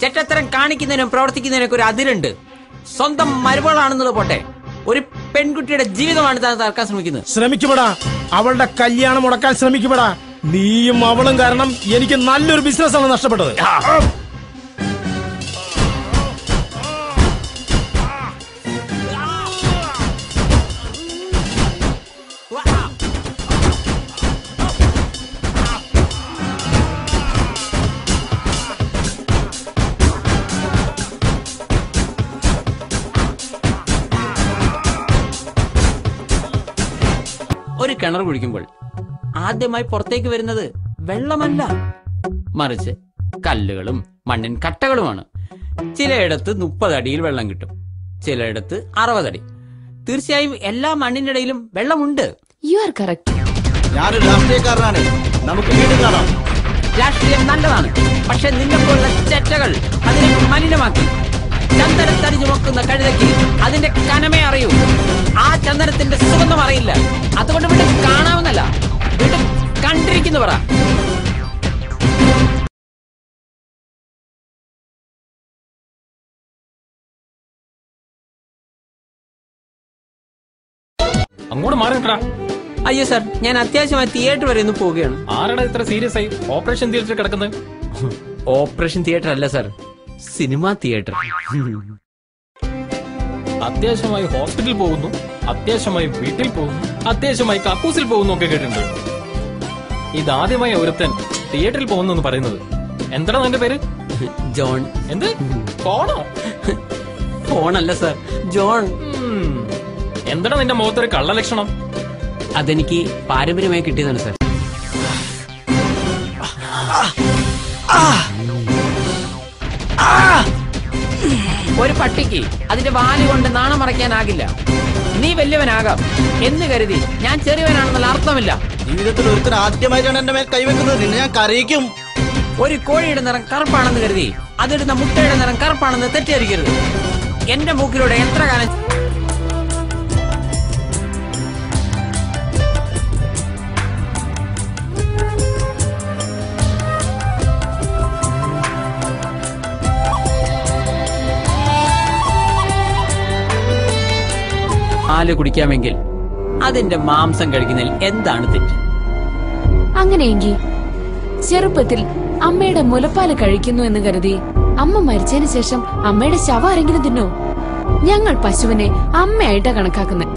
ചെറ്റത്തരം കാണിക്കുന്നതിനും പ്രവർത്തിക്കുന്നതിനൊക്കെ ഒരു അതിരുണ്ട്. സ്വന്തം മരുമകളാണെന്നുള്ളത് പോട്ടെ, ഒരു പെൺകുട്ടിയുടെ ജീവിതമാണ് താൻ തകർക്കാൻ ശ്രമിക്കുന്നത്. ശ്രമിക്കുമെടാ, അവളുടെ കല്യാണം മുടക്കാൻ ശ്രമിക്കുമെടാ. നീയും അവളും കാരണം എനിക്ക് നല്ലൊരു ബിസിനസ്സാണ് നഷ്ടപ്പെട്ടത്. ഒരു കിണർ കുഴിക്കുമ്പോൾ ആദ്യമായി പുറത്തേക്ക് വരുന്നത് വെള്ളമല്ല, മറിച്ച് കല്ലുകളും മണ്ണിൻ കട്ടകളുമാണ്. ചിലയിടത്ത് 30 അടിയിൽ വെള്ളം കിട്ടും, ചിലയിടത്ത് 60 അടി. തീർച്ചയായും എല്ലാ മണ്ണിന്റെ ഇടയിലും വെള്ളമുണ്ട്. You are correct. ഞാനൊരു രാഷ്ട്രീയക്കാരനാണ്, നമുക്ക് വീട് കാണാം. രാഷ്ട്രീയം നല്ലതാണ്, പക്ഷെ നിന്നെപ്പോലുള്ള ചെറ്റകൾ അതിനെ മലിനമാക്കി. ചന്ദനത്തടിഞ്ഞു നോക്കുന്ന കഴുതയ്ക്ക് അതിന്റെ കനമേ അറിയൂ, ആ ചന്ദനത്തിന്റെ സുഗന്ധം അറിയില്ല. അതുകൊണ്ട് വീണ്ടും കാണാവുന്നല്ല, വീണ്ടും കണ്ടിരിക്കുന്നു പറ. അങ്ങോട്ട് മാറിട്ടാ. അയ്യോ സാർ, ഞാൻ അത്യാവശ്യമായി തിയേറ്റർ വരെ ഒന്ന് പോവുകയാണ്. ആരാണ് ഇത്ര സീരിയസ് ആയി ഓപ്പറേഷൻ തിയേറ്ററിൽ കിടക്കുന്നത്? ഓപ്പറേഷൻ തിയേറ്റർ അല്ല സാർ, സിനിമാ തിയേറ്റർ. അത്യാവശ്യമായി ഹോസ്പിറ്റലിൽ പോകുന്നു, അത്യാവശ്യമായി വീട്ടിൽ പോകുന്നു, അത്യാവശ്യമായി കക്കൂസിൽ പോകുന്നു ഒക്കെ കേട്ടിട്ടുണ്ട്. ഇതാദ്യമായി ഒരുത്തൻ തിയേറ്ററിൽ പോകുന്നു എന്ന് പറയുന്നത്. എന്താണ് നിന്റെ പേര്? ജോൺ. എന്ത് ഫോണോ? ഫോണല്ല സാർ, ജോൺ. എന്താണ് നിന്റെ മുഖത്തൊരു കള്ള ലക്ഷണം? അതെനിക്ക് പാരമ്പര്യമായി കിട്ടിയതാണ് സാർ. ഒരു പട്ടിക്ക് അതിന്റെ വാല് കൊണ്ട് നാണം മറയ്ക്കാനാകില്ല. നീ വലിയവനാകാം എന്ന് കരുതി ഞാൻ ചെറിയവനാണെന്നുള്ള അർത്ഥമില്ല. ജീവിതത്തിൽ ഒരുത്തിന് ആദ്യമായിട്ടാണ് എന്റെ മേൽ കൈവെക്കുന്നത്. നിന്നെ ഞാൻ കരയിക്കും. ഒരു കോഴിയുടെ നിറം കറുപ്പാണെന്ന് കരുതി അതിടുന്ന മുട്ടയുടെ നിറം കറുപ്പാണെന്ന് തെറ്റിദ്ധരിക്കരുത്. എന്റെ മൂക്കിലൂടെ എത്ര കാലം പാല് കുടിക്കാമെങ്കിൽ അതിന്റെ മാംസം കഴിക്കുന്നതിൽ എന്താണ് തെറ്റ്? അങ്ങനെയെങ്കിൽ ചെറുപ്പത്തിൽ അമ്മയുടെ മുലപ്പാല് കഴിക്കുന്നു എന്ന് കരുതി അമ്മ മരിച്ചതിന് ശേഷം അമ്മയുടെ ശവം ആരെങ്കിലും തിന്നോ? ഞങ്ങൾ പശുവിനെ അമ്മയായിട്ടാ കണക്കാക്കുന്നത്.